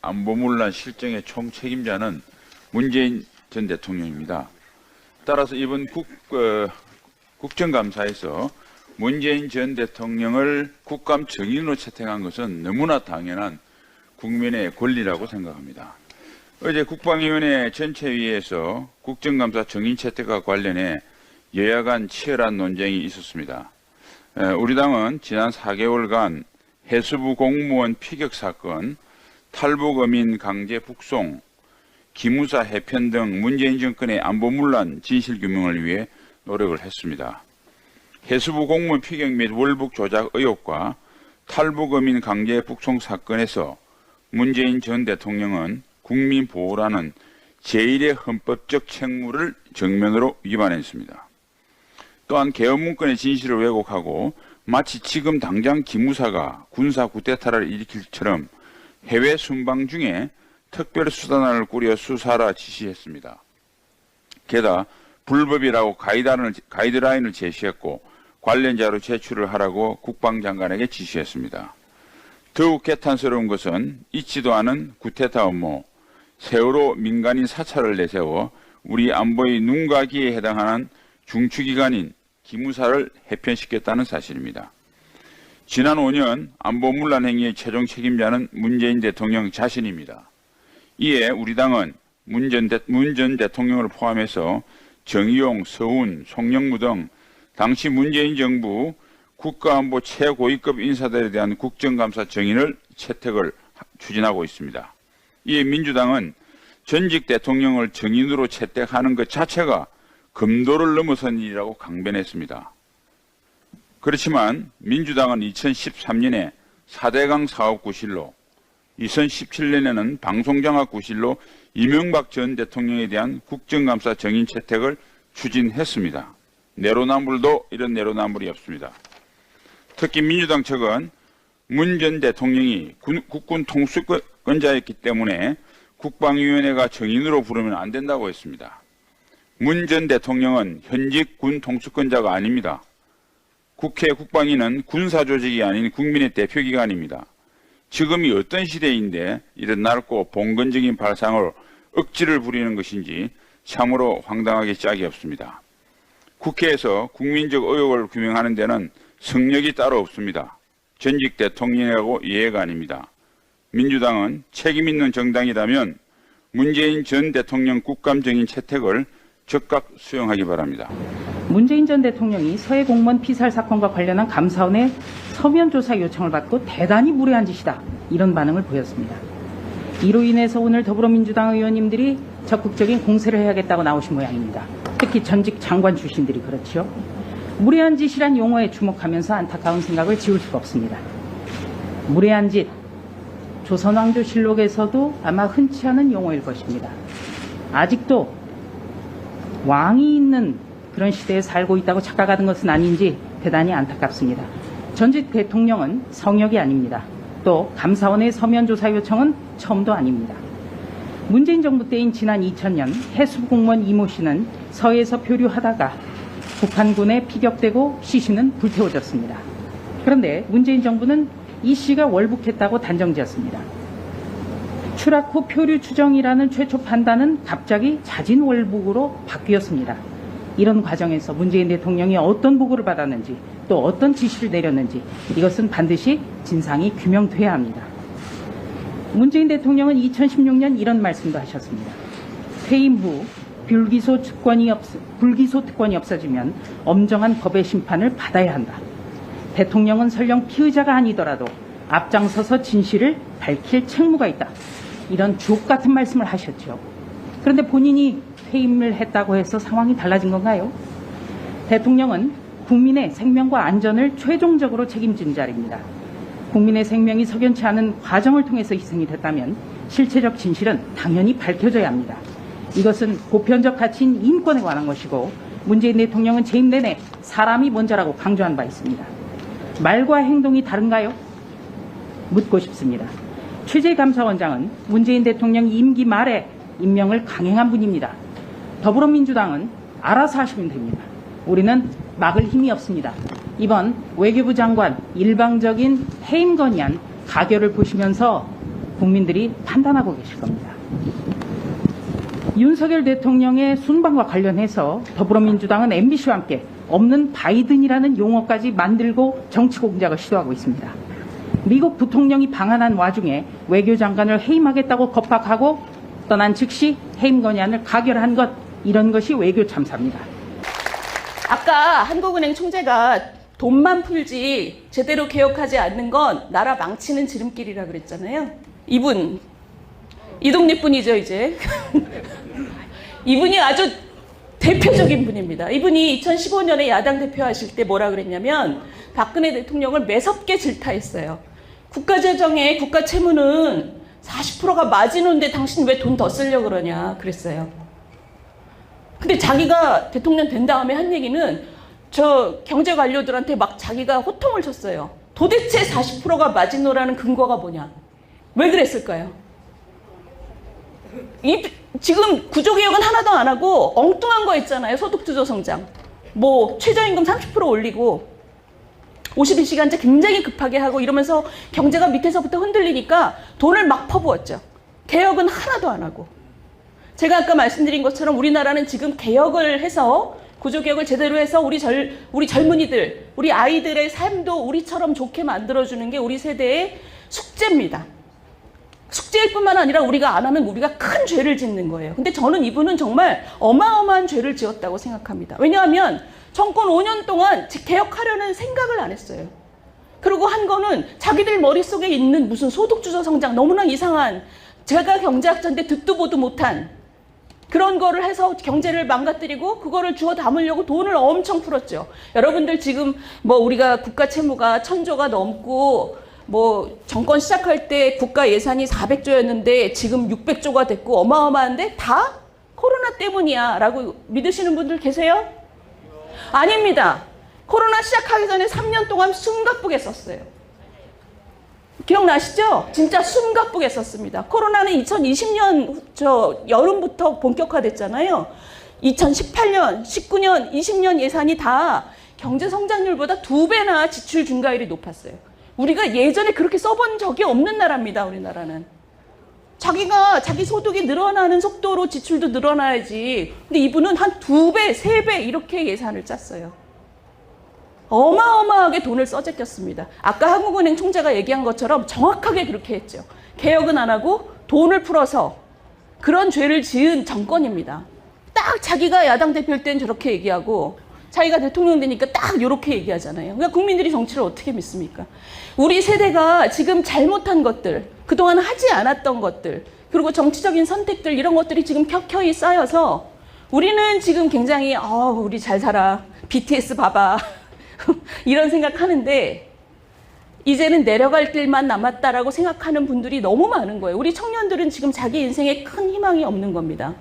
안보문란 실정의 총책임자는 문재인 전 대통령입니다. 따라서 이번 국정감사에서 문재인 전 대통령을 국감 정인으로 채택한 것은 너무나 당연한 국민의 권리라고 생각합니다. 어제 국방위원회 전체회의에서 국정감사 정인 채택과 관련해 여야 간 치열한 논쟁이 있었습니다. 우리 당은 지난 4개월간 해수부 공무원 피격 사건, 탈북 어민 강제 북송, 기무사 해편 등 문재인 정권의 안보문란 진실규명을 위해 노력을 했습니다. 해수부 공무원 피격 및 월북 조작 의혹과 탈북 어민 강제 북송 사건에서 문재인 전 대통령은 국민 보호라는 제1의 헌법적 책무를 정면으로 위반했습니다. 또한 개헌 문건의 진실을 왜곡하고 마치 지금 당장 기무사가 군사 쿠데타를 일으킬 처럼 해외 순방 중에 특별수사단을 꾸려 수사하라 지시했습니다. 게다가 불법이라고 가이드라인을 제시했고 관련 자료 제출을 하라고 국방장관에게 지시했습니다. 더욱 개탄스러운 것은 있지도 않은 쿠데타 업무, 세월호 민간인 사찰을 내세워 우리 안보의 눈과 귀에 해당하는 중추기관인 기무사를 해편시켰다는 사실입니다. 지난 5년 안보문란 행위의 최종 책임자는 문재인 대통령 자신입니다. 이에 우리 당은 문 전 대통령을 포함해서 정의용, 서훈, 송영무 등 당시 문재인 정부 국가안보 최고위급 인사들에 대한 국정감사 정인을 채택을 추진하고 있습니다. 이에 민주당은 전직 대통령을 정인으로 채택하는 것 자체가 금도를 넘어선 일이라고 강변했습니다. 그렇지만 민주당은 2013년에 4대강 사업 구실로, 2017년에는 방송장악 구실로 이명박 전 대통령에 대한 국정감사 정인 채택을 추진했습니다. 내로남불도 이런 내로남불이 없습니다. 특히 민주당 측은 문 전 대통령이 국군 통수권자였기 때문에 국방위원회가 정인으로 부르면 안 된다고 했습니다. 문 전 대통령은 현직 군 통수권자가 아닙니다. 국회 국방위는 군사조직이 아닌 국민의 대표기관입니다. 지금이 어떤 시대인데 이런 넓고 봉건적인 발상으로 억지를 부리는 것인지 참으로 황당하게 짝이 없습니다. 국회에서 국민적 의혹을 규명하는 데는 성역이 따로 없습니다. 전직 대통령이라고 이해가 아닙니다. 민주당은 책임 있는 정당이라면 문재인 전 대통령 국감 정인 채택을 적극 수용하기 바랍니다. 문재인 전 대통령이 서해 공무원 피살 사건과 관련한 감사원의 서면 조사 요청을 받고 대단히 무례한 짓이다, 이런 반응을 보였습니다. 이로 인해서 오늘 더불어민주당 의원님들이 적극적인 공세를 해야겠다고 나오신 모양입니다. 특히 전직 장관 출신들이 그렇죠. 무례한 짓이란 용어에 주목하면서 안타까운 생각을 지울 수가 없습니다. 무례한 짓, 조선왕조실록에서도 아마 흔치 않은 용어일 것입니다. 아직도 왕이 있는 그런 시대에 살고 있다고 착각하는 것은 아닌지 대단히 안타깝습니다. 전직 대통령은 성역이 아닙니다. 또 감사원의 서면 조사 요청은 처음도 아닙니다. 문재인 정부 때인 지난 2000년 해수부 공무원 이모 씨는 서해에서 표류하다가 북한군에 피격되고 시신은 불태워졌습니다. 그런데 문재인 정부는 이 씨가 월북했다고 단정지었습니다. 추락 후 표류 추정이라는 최초 판단은 갑자기 자진 월북으로 바뀌었습니다. 이런 과정에서 문재인 대통령이 어떤 보고를 받았는지 또 어떤 지시를 내렸는지 이것은 반드시 진상이 규명돼야 합니다. 문재인 대통령은 2016년 이런 말씀도 하셨습니다. 퇴임 후 불기소 특권이 없어지면 엄정한 법의 심판을 받아야 한다. 대통령은 설령 피의자가 아니더라도 앞장서서 진실을 밝힐 책무가 있다. 이런 주옥 같은 말씀을 하셨죠. 그런데 본인이 퇴임을 했다고 해서 상황이 달라진 건가요? 대통령은 국민의 생명과 안전을 최종적으로 책임진 자리입니다. 국민의 생명이 석연치 않은 과정을 통해서 희생이 됐다면 실체적 진실은 당연히 밝혀져야 합니다. 이것은 보편적 가치인 인권에 관한 것이고 문재인 대통령은 재임 내내 사람이 먼저라고 강조한 바 있습니다. 말과 행동이 다른가요? 묻고 싶습니다. 최재 감사원장은 문재인 대통령 임기 말에 임명을 강행한 분입니다. 더불어민주당은 알아서 하시면 됩니다. 우리는 막을 힘이 없습니다. 이번 외교부 장관 일방적인 해임 건의안 가결을 보시면서 국민들이 판단하고 계실 겁니다. 윤석열 대통령의 순방과 관련해서 더불어민주당은 MBC와 함께 없는 바이든이라는 용어까지 만들고 정치 공작을 시도하고 있습니다. 미국 부통령이 방한한 와중에 외교장관을 해임하겠다고 겁박하고 떠난 즉시 해임 건의안을 가결한 것, 이런 것이 외교 참사입니다. 아까 한국은행 총재가 돈만 풀지 제대로 개혁하지 않는 건 나라 망치는 지름길이라 그랬잖아요. 이분, 이동립 분이죠, 이제. 이분이 아주 대표적인 분입니다. 이분이 2015년에 야당 대표하실 때 뭐라 그랬냐면 박근혜 대통령을 매섭게 질타했어요. 국가재정에 국가 채무는 40%가 마지노인데 당신 왜 돈 더 쓰려고 그러냐 그랬어요. 근데 자기가 대통령 된 다음에 한 얘기는 저 경제 관료들한테 막 자기가 호통을 쳤어요. 도대체 40%가 마지노라는 근거가 뭐냐? 왜 그랬을까요? 지금 구조개혁은 하나도 안 하고 엉뚱한 거 있잖아요. 소득주도 성장. 뭐 최저임금 30% 올리고 52시간제 굉장히 급하게 하고 이러면서 경제가 밑에서부터 흔들리니까 돈을 막 퍼부었죠. 개혁은 하나도 안 하고. 제가 아까 말씀드린 것처럼 우리나라는 지금 개혁을 해서 구조개혁을 제대로 해서 우리 젊은이들, 우리 아이들의 삶도 우리처럼 좋게 만들어주는 게 우리 세대의 숙제입니다. 숙제일 뿐만 아니라 우리가 안 하면 우리가 큰 죄를 짓는 거예요. 근데 저는 이분은 정말 어마어마한 죄를 지었다고 생각합니다. 왜냐하면 정권 5년 동안 개혁하려는 생각을 안 했어요. 그리고 한 거는 자기들 머릿속에 있는 무슨 소득주도 성장, 너무나 이상한, 제가 경제학자인데 듣도 보도 못한 그런 거를 해서 경제를 망가뜨리고 그거를 주워 담으려고 돈을 엄청 풀었죠. 여러분들 지금 뭐 우리가 국가 채무가 1,000조가 넘고 뭐 정권 시작할 때 국가 예산이 400조였는데 지금 600조가 됐고 어마어마한데 다 코로나 때문이야 라고 믿으시는 분들 계세요? 아닙니다. 코로나 시작하기 전에 3년 동안 숨가쁘게 썼어요. 기억나시죠? 진짜 숨가쁘게 썼습니다. 코로나는 2020년 여름부터 본격화됐잖아요. 2018년, 19년, 20년 예산이 다 경제 성장률보다 2배나 지출 증가율이 높았어요. 우리가 예전에 그렇게 써본 적이 없는 나라입니다. 우리나라는. 자기 소득이 늘어나는 속도로 지출도 늘어나야지. 근데 이분은 한 2배, 3배 이렇게 예산을 짰어요. 어마어마하게 돈을 써제꼈습니다. 아까 한국은행 총재가 얘기한 것처럼 정확하게 그렇게 했죠. 개혁은 안 하고 돈을 풀어서 그런 죄를 지은 정권입니다. 딱 자기가 야당 대표일 땐 저렇게 얘기하고 자기가 대통령 되니까 딱 이렇게 얘기하잖아요. 그러니까 국민들이 정치를 어떻게 믿습니까? 우리 세대가 지금 잘못한 것들, 그동안 하지 않았던 것들, 그리고 정치적인 선택들 이런 것들이 지금 켜켜이 쌓여서 우리는 지금 굉장히 우리 잘 살아, BTS 봐봐 이런 생각하는데 이제는 내려갈 길만 남았다라고 생각하는 분들이 너무 많은 거예요. 우리 청년들은 지금 자기 인생에 큰 희망이 없는 겁니다.